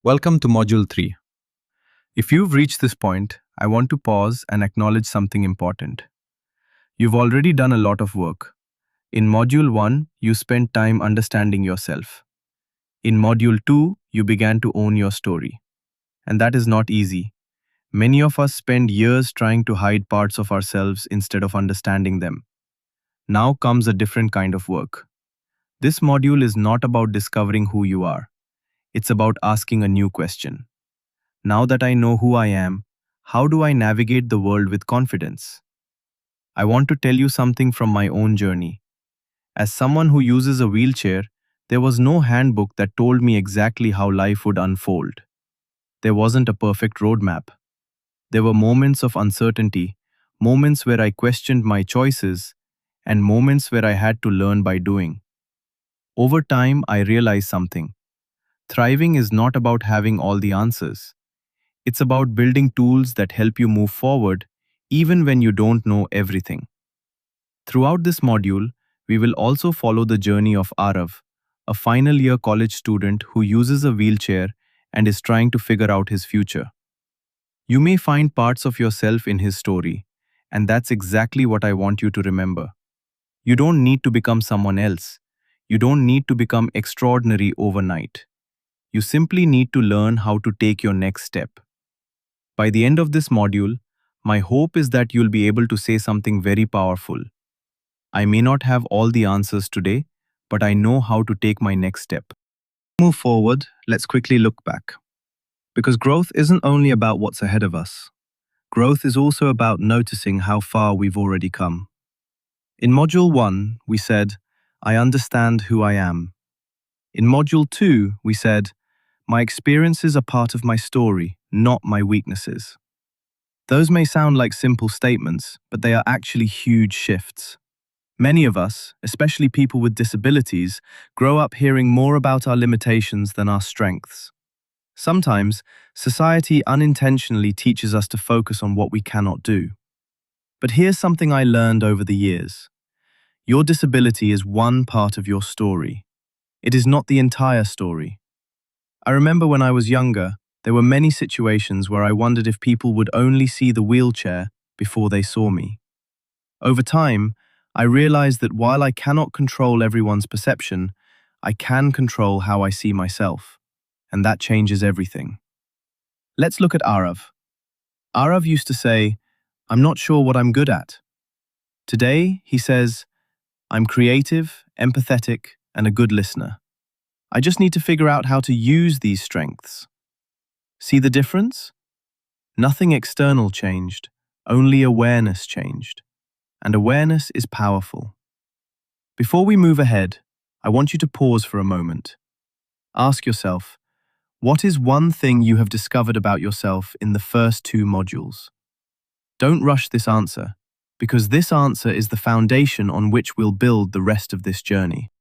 Welcome to Module 3. If you've reached this point, I want to pause and acknowledge something important. You've already done a lot of work. In Module 1, you spent time understanding yourself. In Module 2, you began to own your story. And that is not easy. Many of us spend years trying to hide parts of ourselves instead of understanding them. Now comes a different kind of work. This module is not about discovering who you are. It's about asking a new question. Now that I know who I am, how do I navigate the world with confidence? I want to tell you something from my own journey. As someone who uses a wheelchair, there was no handbook that told me exactly how life would unfold. There wasn't a perfect roadmap. There were moments of uncertainty, moments where I questioned my choices, and moments where I had to learn by doing. Over time, I realized something. Thriving is not about having all the answers. It's about building tools that help you move forward even when you don't know everything. Throughout this module, we will also follow the journey of Arav, a final year college student who uses a wheelchair and is trying to figure out his future. You may find parts of yourself in his story, and that's exactly what I want you to remember. You don't need to become someone else. You don't need to become extraordinary overnight. You simply need to learn how to take your next step. By the end of this module, my hope is that you'll be able to say something very powerful. I may not have all the answers today, but I know how to take my next step. Move forward, let's quickly look back. Because growth isn't only about what's ahead of us. Growth is also about noticing how far we've already come. In Module 1, we said, I understand who I am. In Module 2, we said, my experiences are part of my story, not my weaknesses. Those may sound like simple statements, but they are actually huge shifts. Many of us, especially people with disabilities, grow up hearing more about our limitations than our strengths. Sometimes, society unintentionally teaches us to focus on what we cannot do. But here's something I learned over the years. Your disability is one part of your story. It is not the entire story. I remember when I was younger, there were many situations where I wondered if people would only see the wheelchair before they saw me. Over time, I realized that while I cannot control everyone's perception, I can control how I see myself, and that changes everything. Let's look at Arav. Arav used to say, I'm not sure what I'm good at. Today, he says, I'm creative, empathetic, and a good listener. I just need to figure out how to use these strengths. See the difference? Nothing external changed, only awareness changed. And awareness is powerful. Before we move ahead, I want you to pause for a moment. Ask yourself, what is one thing you have discovered about yourself in the first 2 modules? Don't rush this answer, because this answer is the foundation on which we'll build the rest of this journey.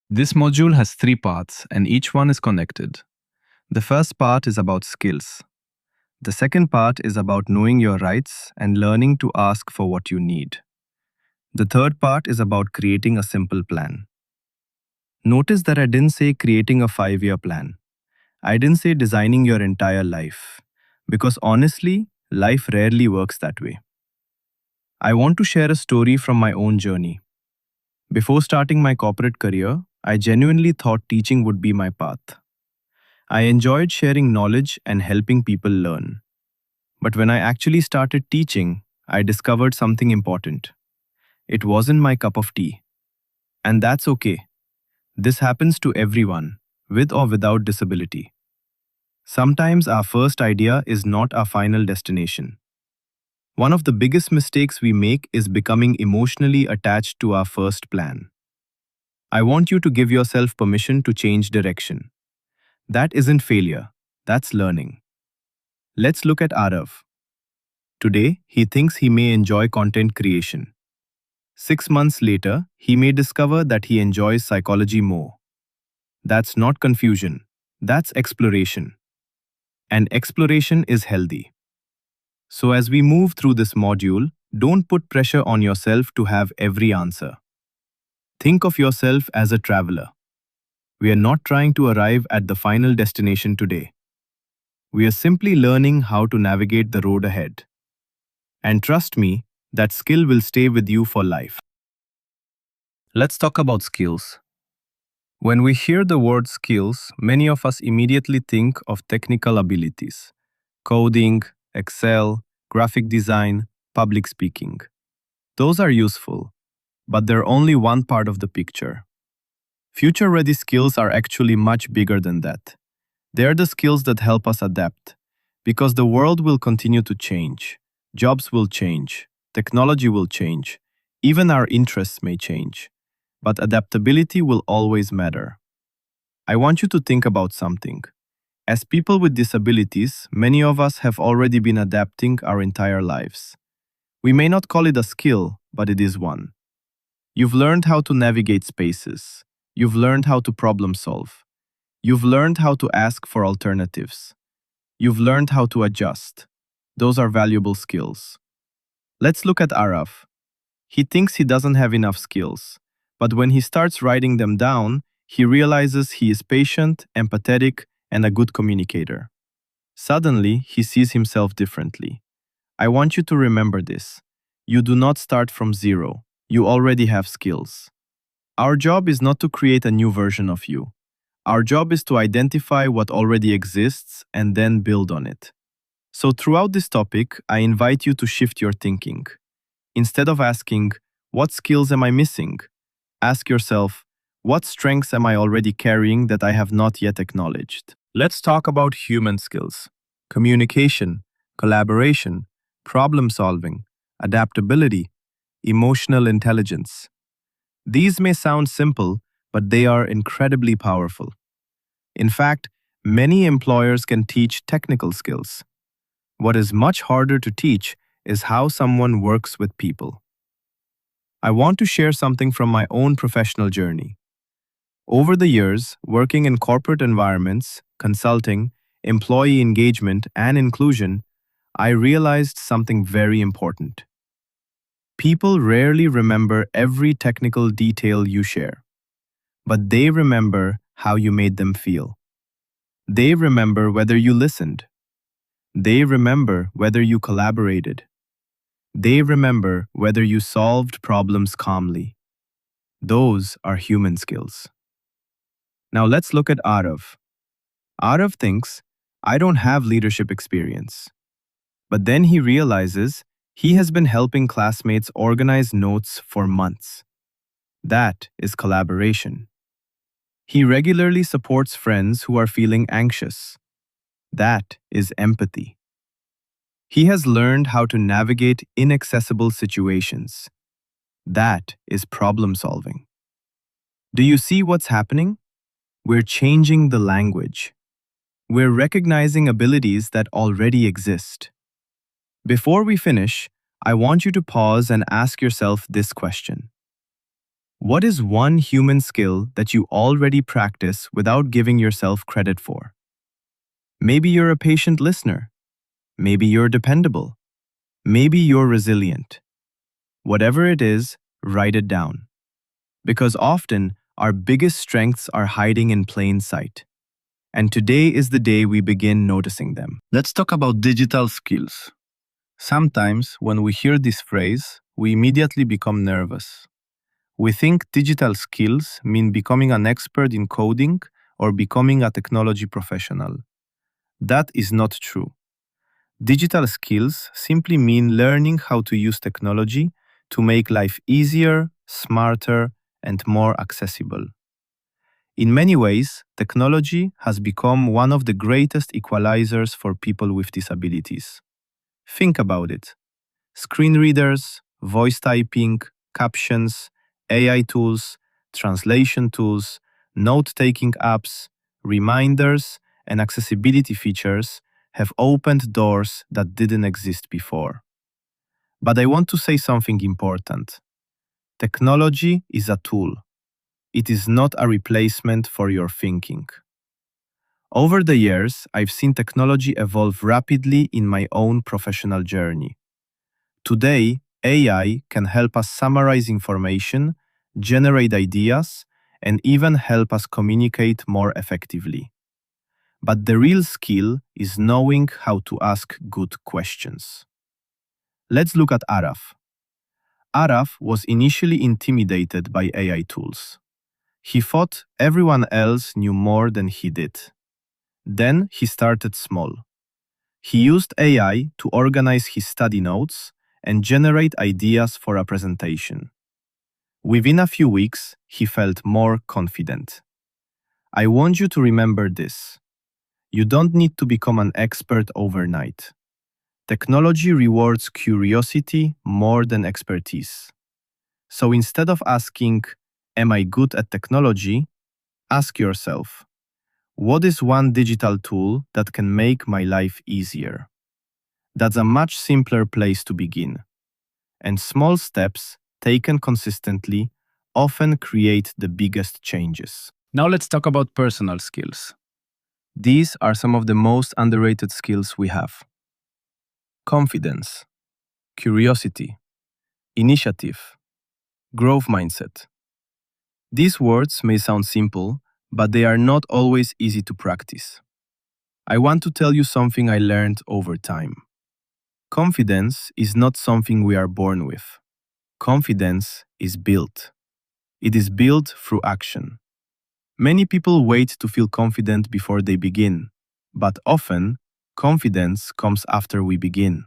This module has 3 parts, and each one is connected. The first part is about skills. The second part is about knowing your rights and learning to ask for what you need. The third part is about creating a simple plan. Notice that I didn't say creating a 5-year plan. I didn't say designing your entire life, because honestly, life rarely works that way. I want to share a story from my own journey. Before starting my corporate career, I genuinely thought teaching would be my path. I enjoyed sharing knowledge and helping people learn. But when I actually started teaching, I discovered something important. It wasn't my cup of tea. And that's okay. This happens to everyone, with or without disability. Sometimes our first idea is not our final destination. One of the biggest mistakes we make is becoming emotionally attached to our first plan. I want you to give yourself permission to change direction. That isn't failure, that's learning. Let's look at Arav. Today, he thinks he may enjoy content creation. 6 months later, he may discover that he enjoys psychology more. That's not confusion, that's exploration. And exploration is healthy. So as we move through this module, don't put pressure on yourself to have every answer. Think of yourself as a traveler. We are not trying to arrive at the final destination today. We are simply learning how to navigate the road ahead. And trust me, that skill will stay with you for life. Let's talk about skills. When we hear the word skills, many of us immediately think of technical abilities: coding, Excel, graphic design, public speaking. Those are useful, but they're only one part of the picture. Future ready skills are actually much bigger than that. They are the skills that help us adapt, because the world will continue to change. Jobs will change, technology will change, even our interests may change. But adaptability will always matter. I want you to think about something. As people with disabilities, many of us have already been adapting our entire lives. We may not call it a skill, but it is one. You've learned how to navigate spaces. You've learned how to problem solve. You've learned how to ask for alternatives. You've learned how to adjust. Those are valuable skills. Let's look at Araf. He thinks he doesn't have enough skills, but when he starts writing them down, he realizes he is patient, empathetic, and a good communicator. Suddenly, he sees himself differently. I want you to remember this. You do not start from zero. You already have skills. Our job is not to create a new version of you. Our job is to identify what already exists and then build on it. So throughout this topic, I invite you to shift your thinking. Instead of asking, what skills am I missing? Ask yourself, what strengths am I already carrying that I have not yet acknowledged? Let's talk about human skills: communication, collaboration, problem solving, adaptability, emotional intelligence. These may sound simple, but they are incredibly powerful. In fact, many employers can teach technical skills. What is much harder to teach is how someone works with people. I want to share something from my own professional journey. Over the years, working in corporate environments, consulting, employee engagement, and inclusion, I realized something very important. People rarely remember every technical detail you share, but they remember how you made them feel. They remember whether you listened. They remember whether you collaborated. They remember whether you solved problems calmly. Those are human skills. Now let's look at Arav. Arav thinks, I don't have leadership experience. But then he realizes he has been helping classmates organize notes for months. That is collaboration. He regularly supports friends who are feeling anxious. That is empathy. He has learned how to navigate inaccessible situations. That is problem solving. Do you see what's happening? We're changing the language. We're recognizing abilities that already exist. Before we finish, I want you to pause and ask yourself this question. What is one human skill that you already practice without giving yourself credit for? Maybe you're a patient listener. Maybe you're dependable. Maybe you're resilient. Whatever it is, write it down. Because often, our biggest strengths are hiding in plain sight. And today is the day we begin noticing them. Let's talk about digital skills. Sometimes, when we hear this phrase, we immediately become nervous. We think digital skills mean becoming an expert in coding or becoming a technology professional. That is not true. Digital skills simply mean learning how to use technology to make life easier, smarter, and more accessible. In many ways, technology has become one of the greatest equalizers for people with disabilities. Think about it. Screen readers, voice typing, captions, AI tools, translation tools, note-taking apps, reminders, and accessibility features have opened doors that didn't exist before. But I want to say something important. Technology is a tool. It is not a replacement for your thinking. Over the years, I've seen technology evolve rapidly in my own professional journey. Today, AI can help us summarize information, generate ideas, and even help us communicate more effectively. But the real skill is knowing how to ask good questions. Let's look at Araf. Araf was initially intimidated by AI tools. He thought everyone else knew more than he did. Then he started small. He used AI to organize his study notes and generate ideas for a presentation. Within a few weeks, he felt more confident. I want you to remember this. You don't need to become an expert overnight. Technology rewards curiosity more than expertise. So instead of asking, "Am I good at technology?" ask yourself, what is one digital tool that can make my life easier? That's a much simpler place to begin. And small steps, taken consistently, often create the biggest changes. Now let's talk about personal skills. These are some of the most underrated skills we have. Confidence, curiosity, initiative, growth mindset. These words may sound simple, but they are not always easy to practice. I want to tell you something I learned over time. Confidence is not something we are born with. Confidence is built. It is built through action. Many people wait to feel confident before they begin, but often, confidence comes after we begin.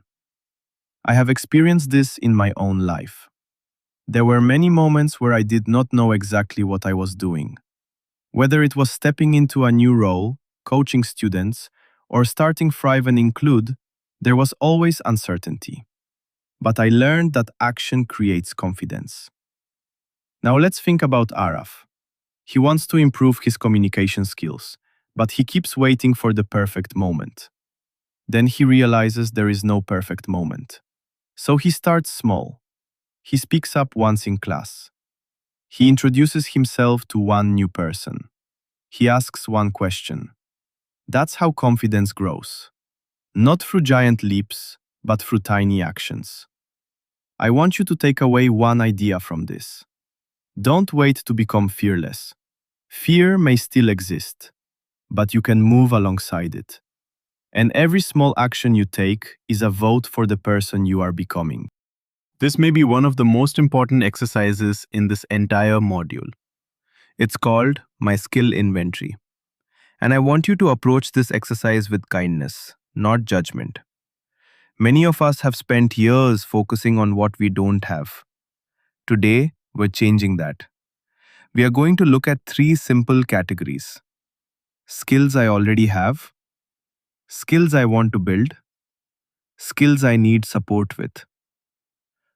I have experienced this in my own life. There were many moments where I did not know exactly what I was doing. Whether it was stepping into a new role, coaching students, or starting Thrive and Include, there was always uncertainty. But I learned that action creates confidence. Now let's think about Araf. He wants to improve his communication skills, but he keeps waiting for the perfect moment. Then he realizes there is no perfect moment. So he starts small. He speaks up once in class. He introduces himself to one new person. He asks one question. That's how confidence grows. Not through giant leaps, but through tiny actions. I want you to take away one idea from this. Don't wait to become fearless. Fear may still exist, but you can move alongside it. And every small action you take is a vote for the person you are becoming. This may be one of the most important exercises in this entire module. It's called My Skill Inventory. And I want you to approach this exercise with kindness, not judgment. Many of us have spent years focusing on what we don't have. Today, we're changing that. We are going to look at three simple categories: skills I already have, skills I want to build, skills I need support with.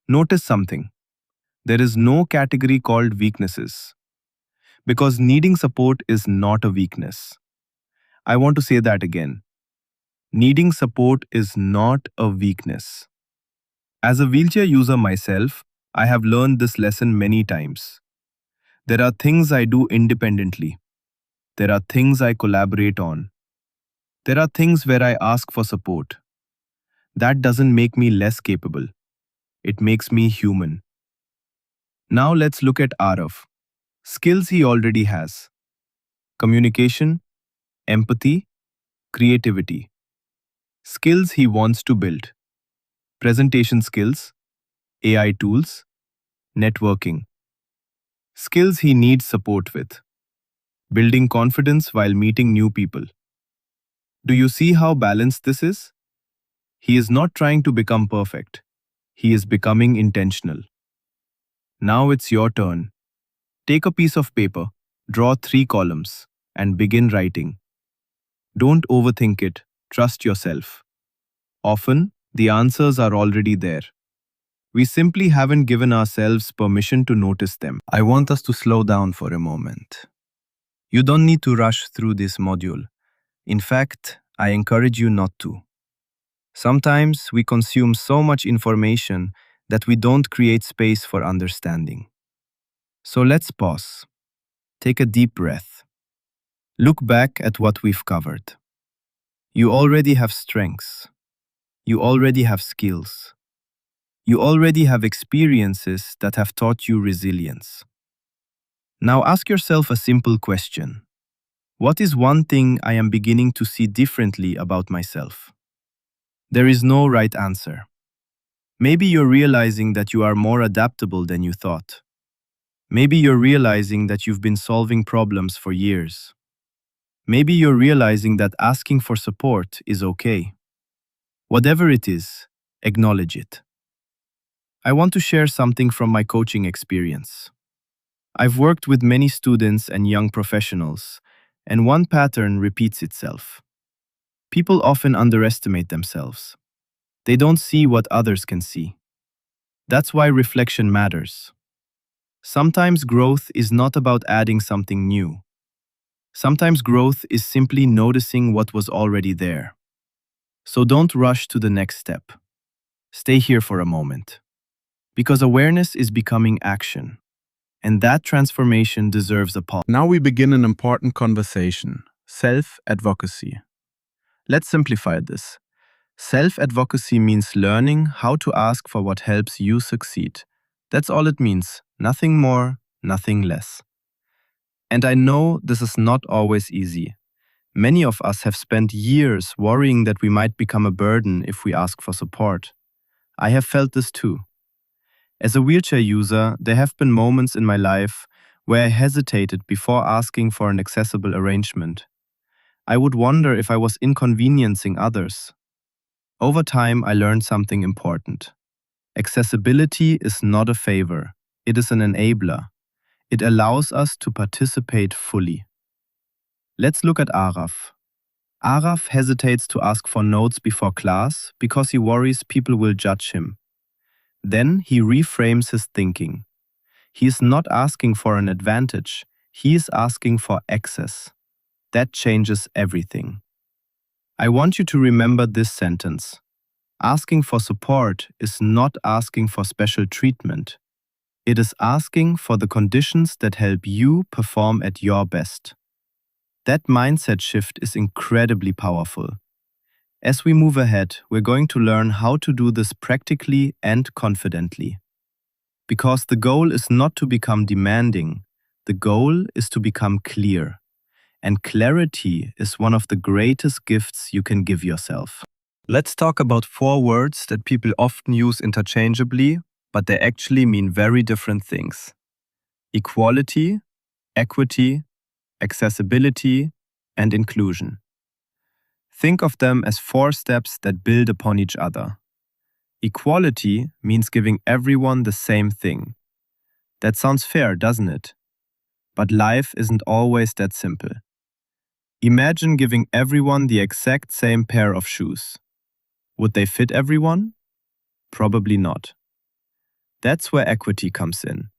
Notice something. There is no category called weaknesses, because needing support is not a weakness. I want to say that again. Needing support is not a weakness. As a wheelchair user myself, I have learned this lesson many times. There are things I do independently. There are things I collaborate on. There are things where I ask for support. That doesn't make me less capable. It makes me human. Now let's look at Arav. Skills he already has: communication, empathy, creativity. Skills he wants to build: presentation skills, AI tools, networking. Skills he needs support with: building confidence while meeting new people. Do you see how balanced this is? He is not trying to become perfect. He is becoming intentional. Now it's your turn. Take a piece of paper, draw 3 columns, and begin writing. Don't overthink it. Trust yourself. Often, the answers are already there. We simply haven't given ourselves permission to notice them. I want us to slow down for a moment. You don't need to rush through this module. In fact, I encourage you not to. Sometimes we consume so much information that we don't create space for understanding. So let's pause. Take a deep breath. Look back at what we've covered. You already have strengths. You already have skills. You already have experiences that have taught you resilience. Now ask yourself a simple question. What is one thing I am beginning to see differently about myself? There is no right answer. Maybe you're realizing that you are more adaptable than you thought. Maybe you're realizing that you've been solving problems for years. Maybe you're realizing that asking for support is okay. Whatever it is, acknowledge it. I want to share something from my coaching experience. I've worked with many students and young professionals, and one pattern repeats itself. People often underestimate themselves. They don't see what others can see. That's why reflection matters. Sometimes growth is not about adding something new. Sometimes growth is simply noticing what was already there. So don't rush to the next step. Stay here for a moment. Because awareness is becoming action, and that transformation deserves a pause. Now we begin an important conversation: self-advocacy. Let's simplify this. Self-advocacy means learning how to ask for what helps you succeed. That's all it means, nothing more, nothing less. And I know this is not always easy. Many of us have spent years worrying that we might become a burden if we ask for support. I have felt this too. As a wheelchair user, there have been moments in my life where I hesitated before asking for an accessible arrangement. I would wonder if I was inconveniencing others. Over time, I learned something important. Accessibility is not a favor, it is an enabler. It allows us to participate fully. Let's look at Araf. Araf hesitates to ask for notes before class because he worries people will judge him. Then he reframes his thinking. He is not asking for an advantage, he is asking for access. That changes everything. I want you to remember this sentence. Asking for support is not asking for special treatment. It is asking for the conditions that help you perform at your best. That mindset shift is incredibly powerful. As we move ahead, we're going to learn how to do this practically and confidently. Because the goal is not to become demanding, the goal is to become clear. And clarity is one of the greatest gifts you can give yourself. Let's talk about 4 words that people often use interchangeably, but they actually mean very different things. Equality, equity, accessibility, and inclusion. Think of them as 4 steps that build upon each other. Equality means giving everyone the same thing. That sounds fair, doesn't it? But life isn't always that simple. Imagine giving everyone the exact same pair of shoes. Would they fit everyone? Probably not. That's where equity comes in.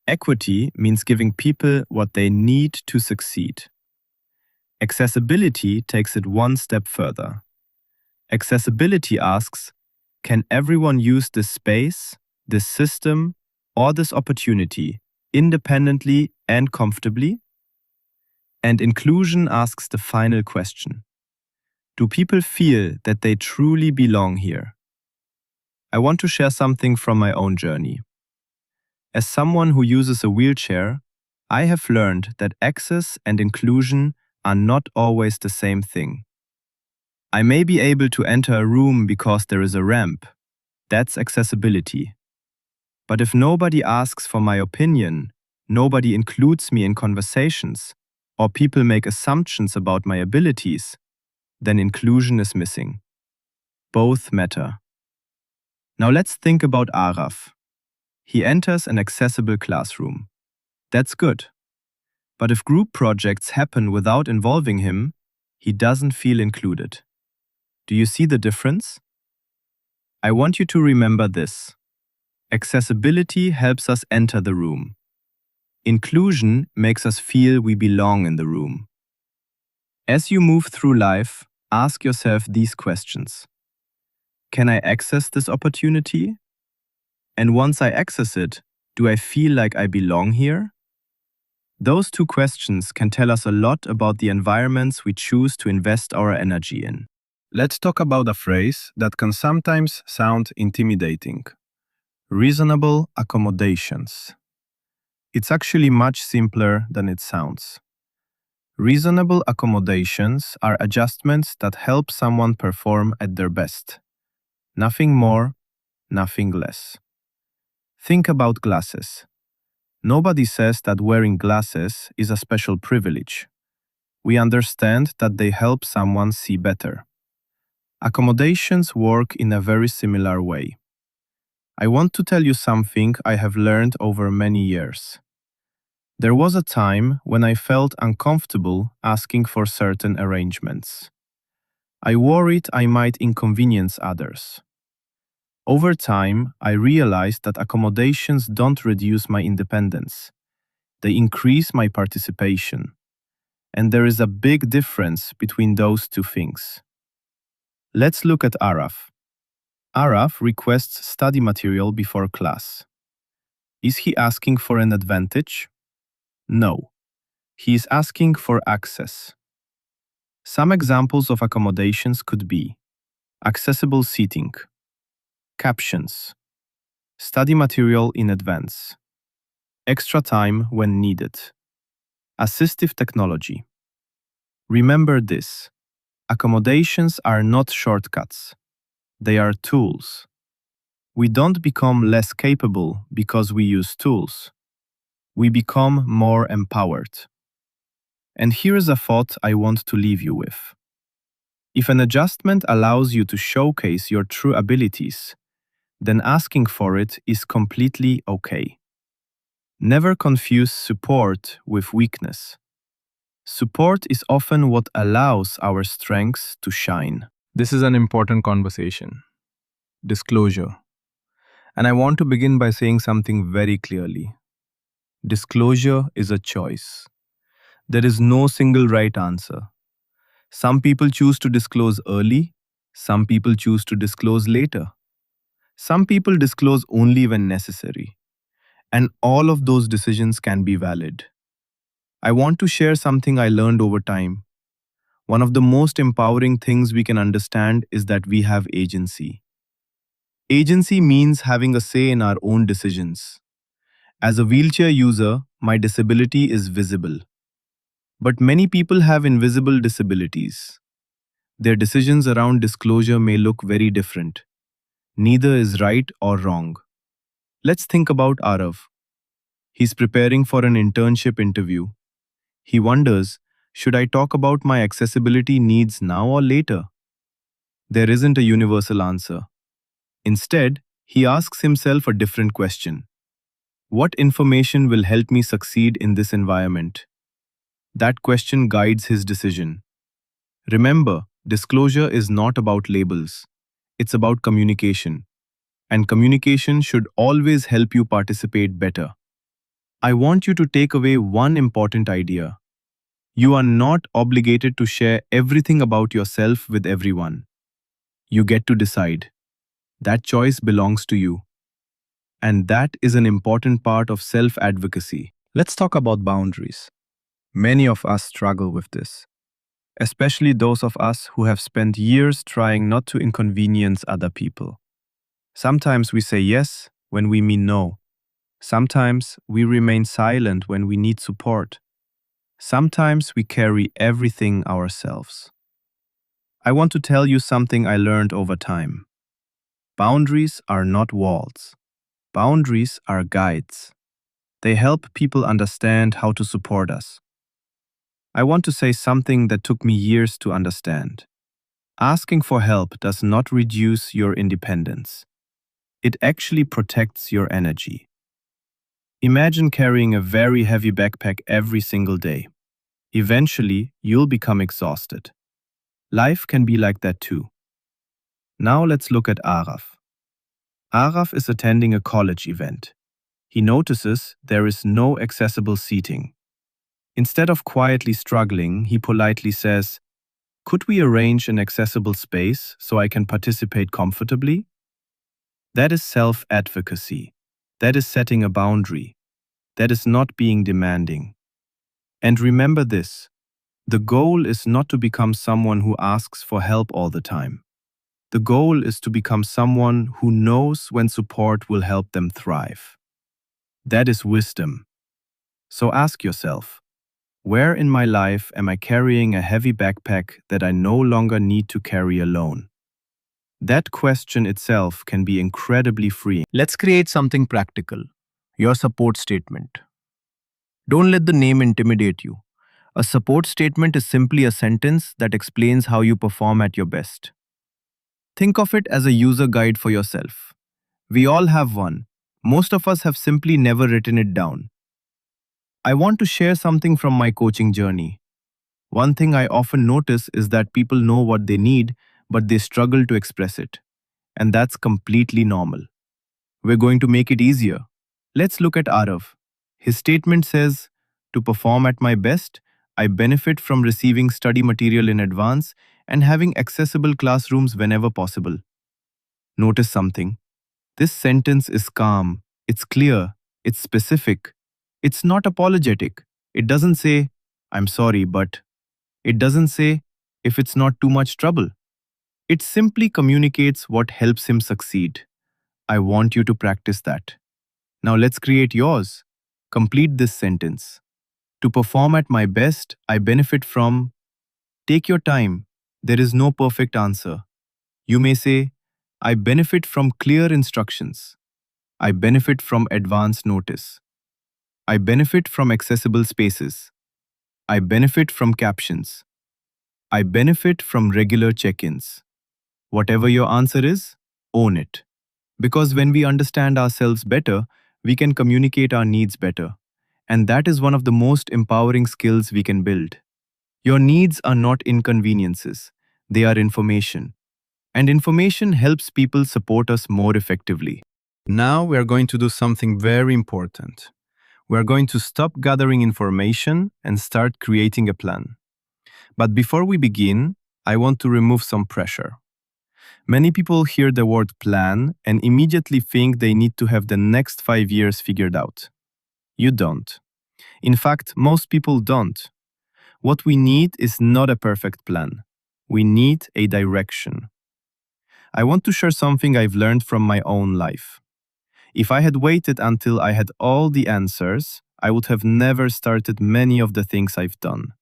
Equity means giving people what they need to succeed. Accessibility takes it one step further. Accessibility asks, can everyone use this space, this system, or this opportunity independently and comfortably? And inclusion asks the final question. Do people feel that they truly belong here? I want to share something from my own journey. As someone who uses a wheelchair, I have learned that access and inclusion are not always the same thing. I may be able to enter a room because there is a ramp. That's accessibility. But if nobody asks for my opinion, nobody includes me in conversations, or people make assumptions about my abilities, then inclusion is missing. Both matter. Now let's think about Araf. He enters an accessible classroom. That's good. But if group projects happen without involving him, he doesn't feel included. Do you see the difference? I want you to remember this. Accessibility helps us enter the room. Inclusion makes us feel we belong in the room. As you move through life, ask yourself these questions. Can I access this opportunity? And once I access it, do I feel like I belong here? Those 2 questions can tell us a lot about the environments we choose to invest our energy in. Let's talk about a phrase that can sometimes sound intimidating. Reasonable accommodations. It's actually much simpler than it sounds. Reasonable accommodations are adjustments that help someone perform at their best. Nothing more, nothing less. Think about glasses. Nobody says that wearing glasses is a special privilege. We understand that they help someone see better. Accommodations work in a very similar way. I want to tell you something I have learned over many years. There was a time when I felt uncomfortable asking for certain arrangements. I worried I might inconvenience others. Over time, I realized that accommodations don't reduce my independence. They increase my participation. And there is a big difference between those two things. Let's look at Araf. Araf requests study material before class. Is he asking for an advantage? No. He is asking for access. Some examples of accommodations could be accessible seating, captions, study material in advance, extra time when needed, assistive technology. Remember this: accommodations are not shortcuts, they are tools. We don't become less capable because we use tools. We become more empowered. And here is a thought I want to leave you with. If an adjustment allows you to showcase your true abilities, then asking for it is completely okay. Never confuse support with weakness. Support is often what allows our strengths to shine. This is an important conversation. Disclosure. And I want to begin by saying something very clearly. Disclosure is a choice. There is no single right answer. Some people choose to disclose early, some people choose to disclose later. Some people disclose only when necessary. And all of those decisions can be valid. I want to share something I learned over time. One of the most empowering things we can understand is that we have agency. Agency means having a say in our own decisions. As a wheelchair user, my disability is visible. But many people have invisible disabilities. Their decisions around disclosure may look very different. Neither is right or wrong. Let's think about Arav. He's preparing for an internship interview. He wonders, should I talk about my accessibility needs now or later? There isn't a universal answer. Instead, he asks himself a different question. What information will help me succeed in this environment? That question guides his decision. Remember, disclosure is not about labels. It's about communication. And communication should always help you participate better. I want you to take away one important idea. You are not obligated to share everything about yourself with everyone. You get to decide. That choice belongs to you. And that is an important part of self-advocacy. Let's talk about boundaries. Many of us struggle with this, especially those of us who have spent years trying not to inconvenience other people. Sometimes we say yes when we mean no. Sometimes we remain silent when we need support. Sometimes we carry everything ourselves. I want to tell you something I learned over time. Boundaries are not walls. Boundaries are guides. They help people understand how to support us. I want to say something that took me years to understand. Asking for help does not reduce your independence. It actually protects your energy. Imagine carrying a very heavy backpack every single day. Eventually, you'll become exhausted. Life can be like that too. Now let's look at Araf. Araf is attending a college event. He notices there is no accessible seating. Instead of quietly struggling, he politely says, "Could we arrange an accessible space so I can participate comfortably?" That is self-advocacy. That is setting a boundary. That is not being demanding. And remember this, the goal is not to become someone who asks for help all the time. The goal is to become someone who knows when support will help them thrive. That is wisdom. So ask yourself, Where in my life am I carrying a heavy backpack that I no longer need to carry alone? That question itself can be incredibly freeing. Let's create something practical. Your support statement. Don't let the name intimidate you. A support statement is simply a sentence that explains how you perform at your best. Think of it as a user guide for yourself. We all have one. Most of us have simply never written it down. I want to share something from my coaching journey. One thing I often notice is that people know what they need, but they struggle to express it. And that's completely normal. We're going to make it easier. Let's look at Arav. His statement says, to perform at my best, I benefit from receiving study material in advance and having accessible classrooms whenever possible. Notice something. This sentence is calm, it's clear, it's specific, it's not apologetic. It doesn't say, I'm sorry, but it doesn't say, if it's not too much trouble. It simply communicates what helps him succeed. I want you to practice that. Now let's create yours. Complete this sentence. To perform at my best, I benefit from. Take your time. There is no perfect answer. You may say, I benefit from clear instructions. I benefit from advance notice. I benefit from accessible spaces. I benefit from captions. I benefit from regular check ins. Whatever your answer is, own it. Because when we understand ourselves better, we can communicate our needs better. And that is one of the most empowering skills we can build. Your needs are not inconveniences, they are information. And information helps people support us more effectively. Now we are going to do something very important. We are going to stop gathering information and start creating a plan. But before we begin, I want to remove some pressure. Many people hear the word plan and immediately think they need to have the next 5 years figured out. You don't. In fact, most people don't. What we need is not a perfect plan. We need a direction. I want to share something I've learned from my own life. If I had waited until I had all the answers, I would have never started many of the things I've done.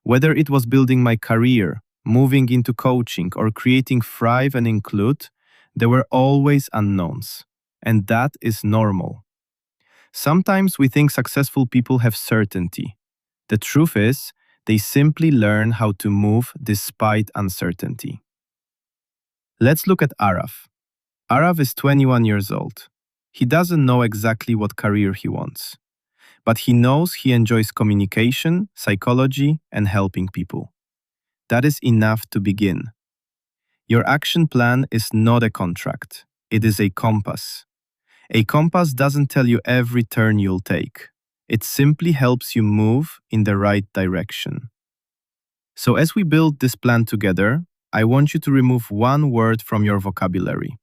Whether it was building my career, moving into coaching, or creating Thrive and Include, there were always unknowns. And that is normal. Sometimes we think successful people have certainty. The truth is, they simply learn how to move despite uncertainty. Let's look at Araf. Araf is 21 years old. He doesn't know exactly what career he wants, but he knows he enjoys communication, psychology, and helping people. That is enough to begin. Your action plan is not a contract, it is a compass. A compass doesn't tell you every turn you'll take. It simply helps you move in the right direction. So as we build this plan together, I want you to remove one word from your vocabulary.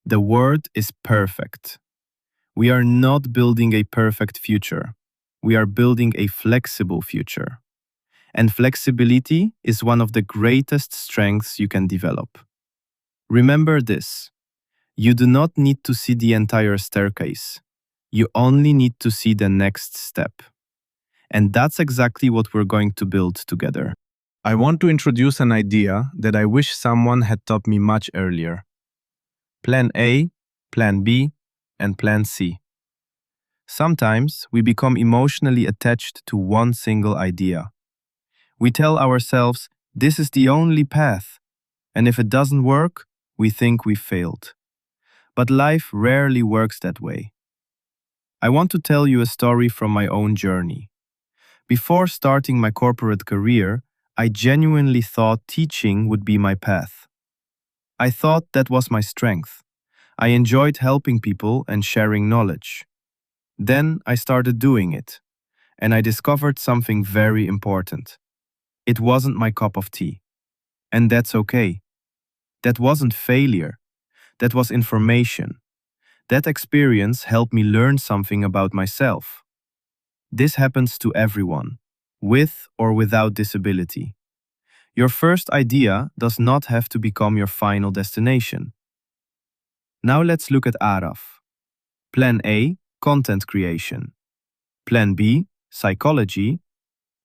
The word is perfect. We are not building a perfect future. We are building a flexible future. And flexibility is one of the greatest strengths you can develop. Remember this. You do not need to see the entire staircase. You only need to see the next step. And that's exactly what we're going to build together. I want to introduce an idea that I wish someone had taught me much earlier. Plan A, Plan B, and Plan C. Sometimes we become emotionally attached to one single idea. We tell ourselves, this is the only path, and if it doesn't work, we think we failed. But life rarely works that way. I want to tell you a story from my own journey. Before starting my corporate career, I genuinely thought teaching would be my path. I thought that was my strength. I enjoyed helping people and sharing knowledge. Then I started doing it, and I discovered something very important. It wasn't my cup of tea. And that's okay. That wasn't failure. That was information. That experience helped me learn something about myself. This happens to everyone, with or without disability. Your first idea does not have to become your final destination. Now let's look at Araf. Plan A, content creation. Plan B, psychology.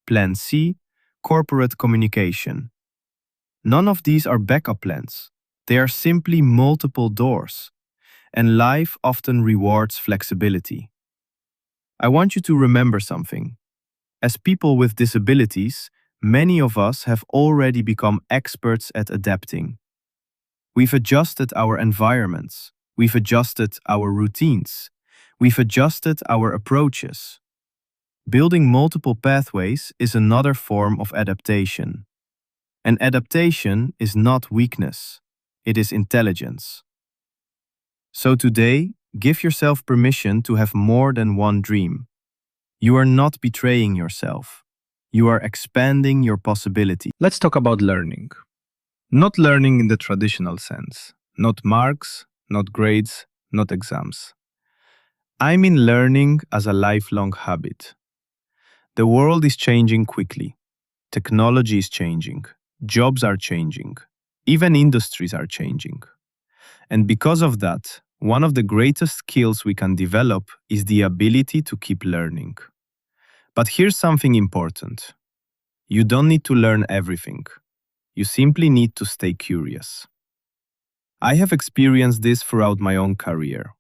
Plan C, corporate communication. None of these are backup plans. They are simply multiple doors, and life often rewards flexibility. I want you to remember something. As people with disabilities, many of us have already become experts at adapting. We've adjusted our environments, we've adjusted our routines, we've adjusted our approaches. Building multiple pathways is another form of adaptation. And adaptation is not weakness, it is intelligence. So today, give yourself permission to have more than one dream. You are not betraying yourself. You are expanding your possibility. Let's talk about learning. Not learning in the traditional sense. Not marks, not grades, not exams. I mean learning as a lifelong habit. The world is changing quickly. Technology is changing. Jobs are changing. Even industries are changing. And because of that, one of the greatest skills we can develop is the ability to keep learning. But here's something important. You don't need to learn everything. You simply need to stay curious. I have experienced this throughout my own career.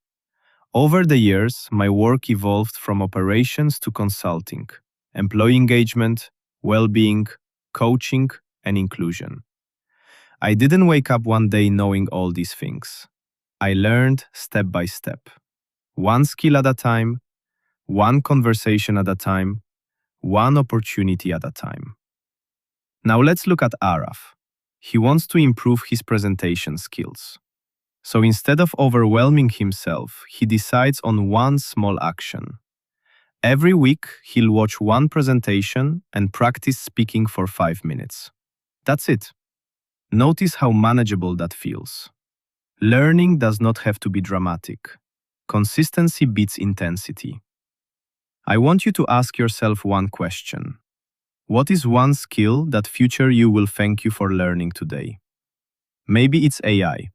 Over the years, my work evolved from operations to consulting, employee engagement, well-being, coaching, and inclusion. I didn't wake up one day knowing all these things. I learned step by step, one skill at a time, one conversation at a time, one opportunity at a time. Now let's look at Araf. He wants to improve his presentation skills. So instead of overwhelming himself, he decides on one small action. Every week, he'll watch one presentation and practice speaking for 5 minutes. That's it. Notice how manageable that feels. Learning does not have to be dramatic. Consistency beats intensity. I want you to ask yourself one question. What is one skill that future you will thank you for learning today? Maybe it's AI.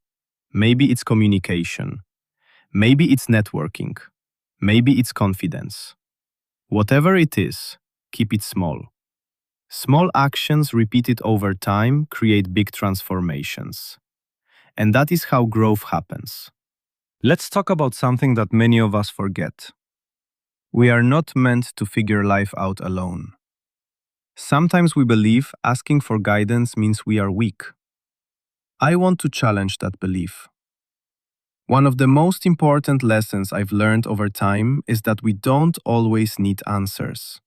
Maybe it's communication. Maybe it's networking. Maybe it's confidence. Whatever it is, keep it small. Small actions repeated over time create big transformations. And that is how growth happens. Let's talk about something that many of us forget. We are not meant to figure life out alone. Sometimes we believe asking for guidance means we are weak. I want to challenge that belief. One of the most important lessons I've learned over time is that we don't always need answers.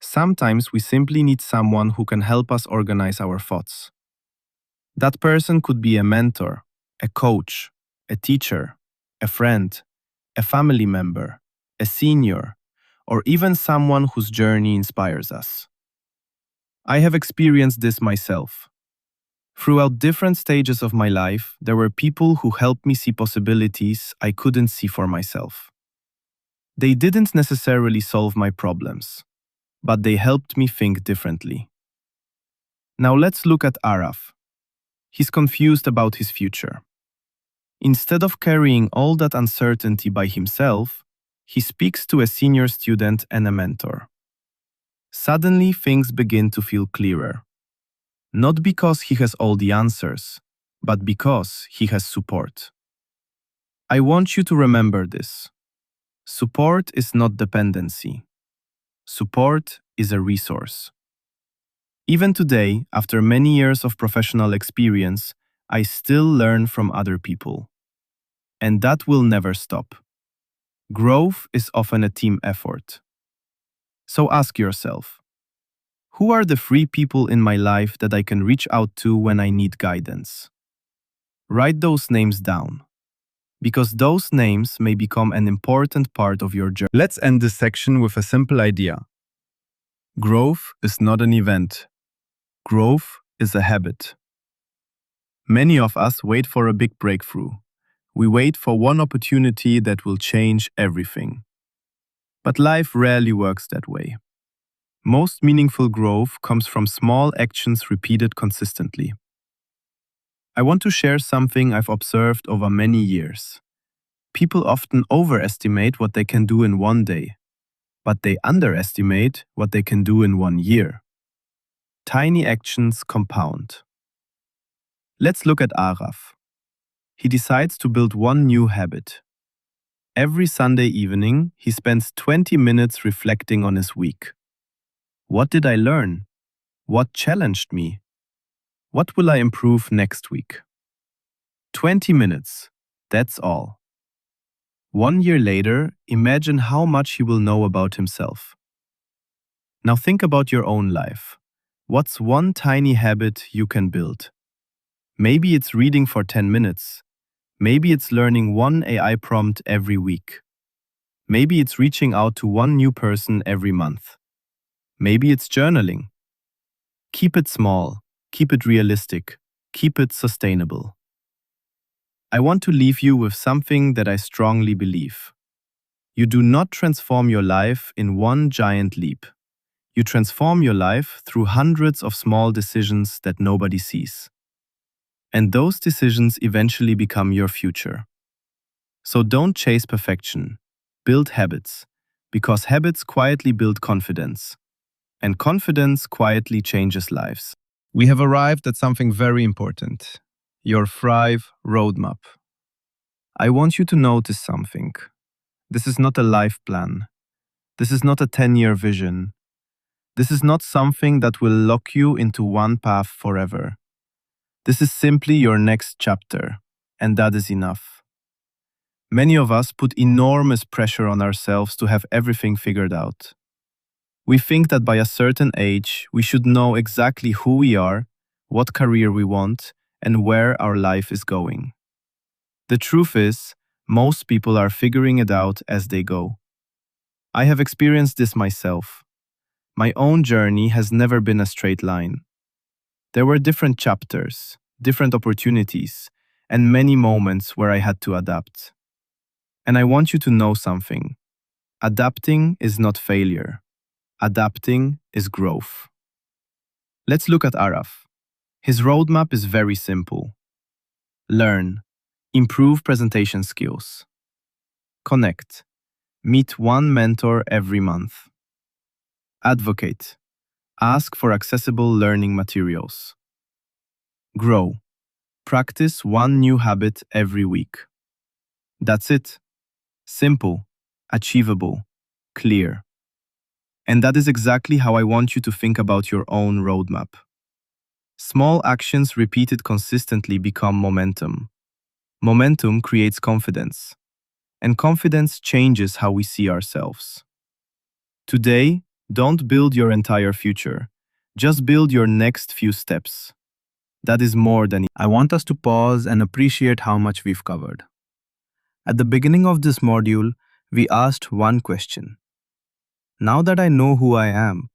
Sometimes we simply need someone who can help us organize our thoughts. That person could be a mentor, a coach, a teacher, a friend, a family member, a senior, or even someone whose journey inspires us. I have experienced this myself. Throughout different stages of my life, there were people who helped me see possibilities I couldn't see for myself. They didn't necessarily solve my problems, but they helped me think differently. Now let's look at Araf. He's confused about his future. Instead of carrying all that uncertainty by himself, he speaks to a senior student and a mentor. Suddenly, things begin to feel clearer. Not because he has all the answers, but because he has support. I want you to remember this. Support is not dependency. Support is a resource. Even today, after many years of professional experience, I still learn from other people. And that will never stop. Growth is often a team effort. So ask yourself, who are the 3 people in my life that I can reach out to when I need guidance? Write those names down, because those names may become an important part of your journey. Let's end this section with a simple idea. Growth is not an event. Growth is a habit. Many of us wait for a big breakthrough. We wait for one opportunity that will change everything. But life rarely works that way. Most meaningful growth comes from small actions repeated consistently. I want to share something I've observed over many years. People often overestimate what they can do in one day. but they underestimate what they can do in 1 year. Tiny actions compound. Let's look at Araf. He decides to build one new habit. Every Sunday evening, he spends 20 minutes reflecting on his week. What did I learn? What challenged me? What will I improve next week? 20 minutes. That's all. 1 year later, imagine how much he will know about himself. Now think about your own life. What's one tiny habit you can build? Maybe it's reading for 10 minutes. Maybe it's learning one AI prompt every week. Maybe it's reaching out to one new person every month. Maybe it's journaling. Keep it small, keep it realistic, keep it sustainable. I want to leave you with something that I strongly believe. You do not transform your life in one giant leap. You transform your life through hundreds of small decisions that nobody sees. And those decisions eventually become your future. So don't chase perfection. Build habits, because habits quietly build confidence, and confidence quietly changes lives. We have arrived at something very important, your Thrive roadmap. I want you to notice something. This is not a life plan. This is not a 10-year vision. This is not something that will lock you into one path forever. This is simply your next chapter, and that is enough. Many of us put enormous pressure on ourselves to have everything figured out. We think that by a certain age, we should know exactly who we are, what career we want, and where our life is going. The truth is, most people are figuring it out as they go. I have experienced this myself. My own journey has never been a straight line. There were different chapters, different opportunities, and many moments where I had to adapt. And I want you to know something. Adapting is not failure. Adapting is growth. Let's look at Araf. His roadmap is very simple. Learn. Improve presentation skills. Connect. Meet one mentor every month. Advocate. Ask for accessible learning materials. Grow. Practice one new habit every week. That's it. Simple, achievable, clear. And that is exactly how I want you to think about your own roadmap. Small actions repeated consistently become momentum. Momentum creates confidence, and confidence changes how we see ourselves. Today, don't build your entire future. Just build your next few steps. That is more than. I want us to pause and appreciate how much we've covered. At the beginning of this module, we asked one question. Now that I know who I am,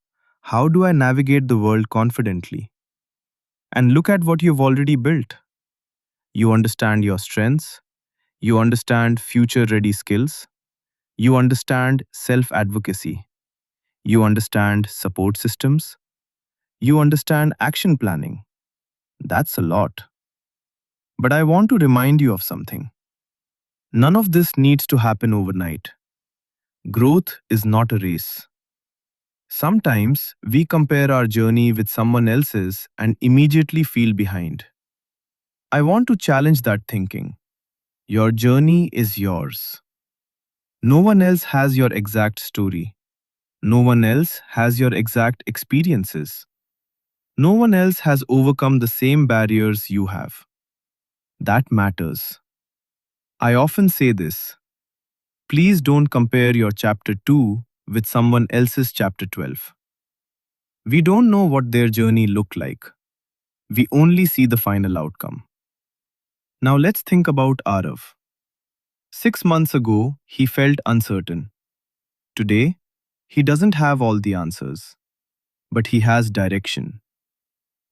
how do I navigate the world confidently? And look at what you've already built. You understand your strengths, you understand future-ready skills, you understand self-advocacy, you understand support systems, you understand action planning. That's a lot. But I want to remind you of something. None of this needs to happen overnight. Growth is not a race. Sometimes we compare our journey with someone else's and immediately feel behind. I want to challenge that thinking. Your journey is yours. No one else has your exact story. No one else has your exact experiences. No one else has overcome the same barriers you have. That matters. I often say this. Please don't compare your chapter 2 with someone else's chapter 12. We don't know what their journey looked like. We only see the final outcome. Now let's think about Arav. 6 months ago, he felt uncertain. Today, he doesn't have all the answers, but he has direction.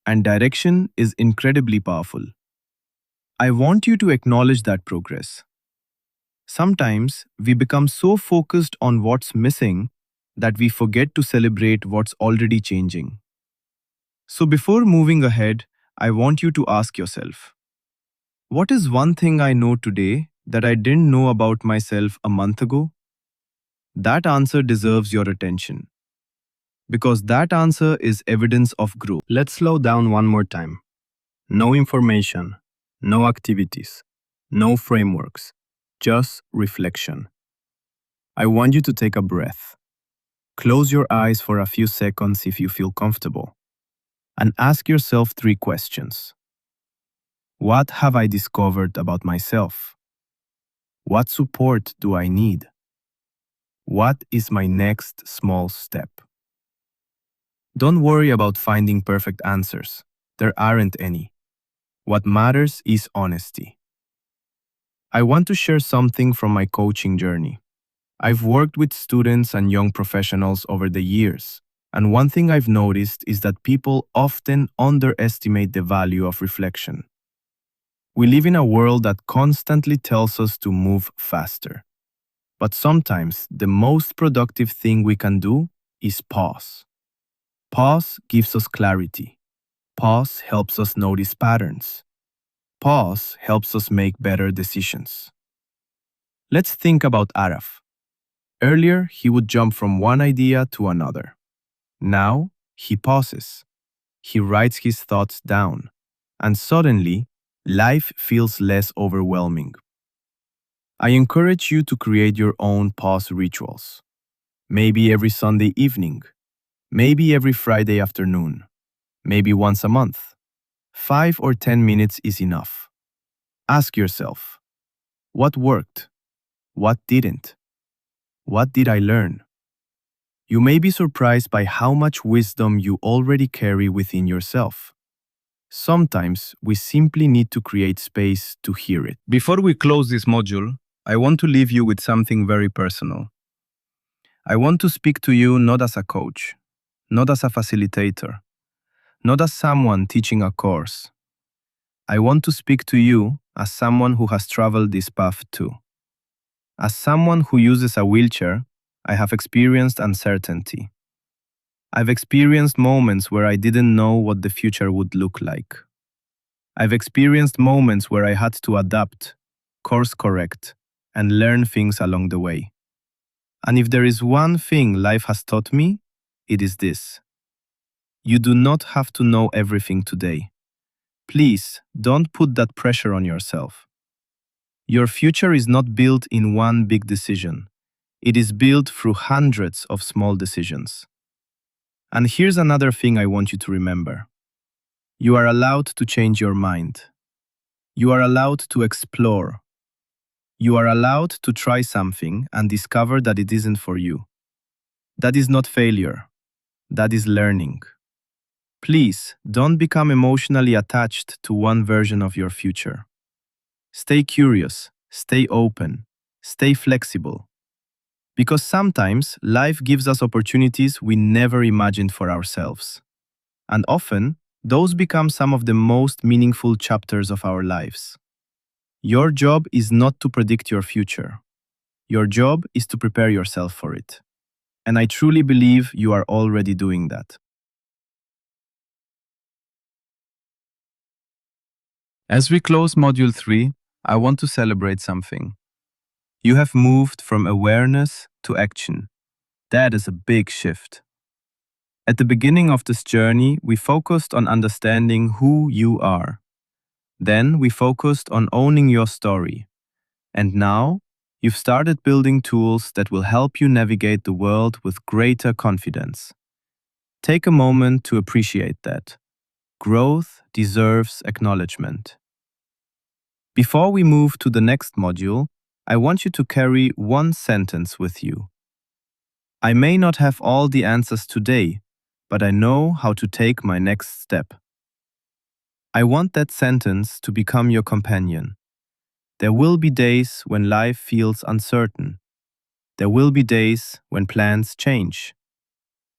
And direction is incredibly powerful. I want you to acknowledge that progress. Sometimes we become so focused on what's missing that we forget to celebrate what's already changing. So before moving ahead, I want you to ask yourself, what is one thing I know today that I didn't know about myself a month ago? That answer deserves your attention because that answer is evidence of growth. Let's slow down one more time. No information, no activities, no frameworks, just reflection. I want you to take a breath. Close your eyes for a few seconds if you feel comfortable, and ask yourself three questions. What have I discovered about myself? What support do I need? What is my next small step? Don't worry about finding perfect answers. There aren't any. What matters is honesty. I want to share something from my coaching journey. I've worked with students and young professionals over the years, and one thing I've noticed is that people often underestimate the value of reflection. We live in a world that constantly tells us to move faster. But sometimes the most productive thing we can do is pause. Pause gives us clarity. Pause helps us notice patterns. Pause helps us make better decisions. Let's think about Araf. Earlier, he would jump from one idea to another. Now, he pauses. He writes his thoughts down. And suddenly, life feels less overwhelming. I encourage you to create your own pause rituals. Maybe every Sunday evening. Maybe every Friday afternoon. Maybe once a month. 5 or 10 minutes is enough. Ask yourself, what worked? What didn't? What did I learn? You may be surprised by how much wisdom you already carry within yourself. Sometimes we simply need to create space to hear it. Before we close this module, I want to leave you with something very personal. I want to speak to you not as a coach, not as a facilitator, not as someone teaching a course. I want to speak to you as someone who has traveled this path too. As someone who uses a wheelchair, I have experienced uncertainty. I've experienced moments where I didn't know what the future would look like. I've experienced moments where I had to adapt, course correct, and learn things along the way. And if there is one thing life has taught me, it is this. You do not have to know everything today. Please, don't put that pressure on yourself. Your future is not built in one big decision. It is built through hundreds of small decisions. And here's another thing I want you to remember. You are allowed to change your mind. You are allowed to explore. You are allowed to try something and discover that it isn't for you. That is not failure. That is learning. Please, don't become emotionally attached to one version of your future. Stay curious, stay open, stay flexible. Because sometimes life gives us opportunities we never imagined for ourselves. And often, those become some of the most meaningful chapters of our lives. Your job is not to predict your future. Your job is to prepare yourself for it. And I truly believe you are already doing that. As we close Module 3, I want to celebrate something. You have moved from awareness to action. That is a big shift. At the beginning of this journey, we focused on understanding who you are. Then we focused on owning your story. And now, you've started building tools that will help you navigate the world with greater confidence. Take a moment to appreciate that. Growth deserves acknowledgement. Before we move to the next module, I want you to carry one sentence with you. I may not have all the answers today, but I know how to take my next step. I want that sentence to become your companion. There will be days when life feels uncertain. There will be days when plans change.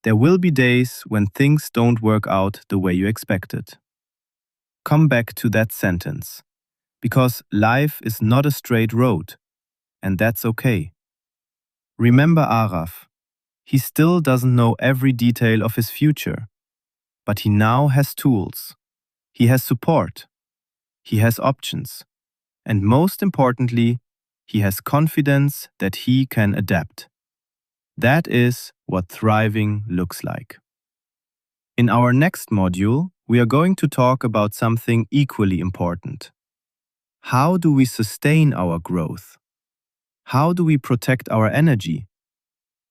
There will be days when things don't work out the way you expected. Come back to that sentence, because life is not a straight road, and that's okay. Remember Araf. He still doesn't know every detail of his future, but he now has tools. He has support. He has options. And most importantly, he has confidence that he can adapt. That is what thriving looks like. In our next module, we are going to talk about something equally important. How do we sustain our growth? How do we protect our energy?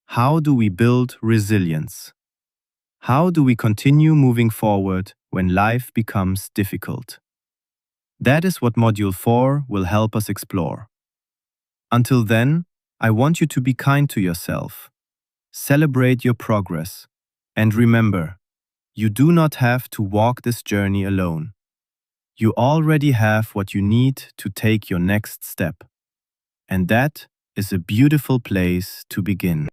How do we build resilience? How do we continue moving forward when life becomes difficult? That is what Module 4 will help us explore. Until then, I want you to be kind to yourself. Celebrate your progress. And remember, you do not have to walk this journey alone. You already have what you need to take your next step. And that is a beautiful place to begin.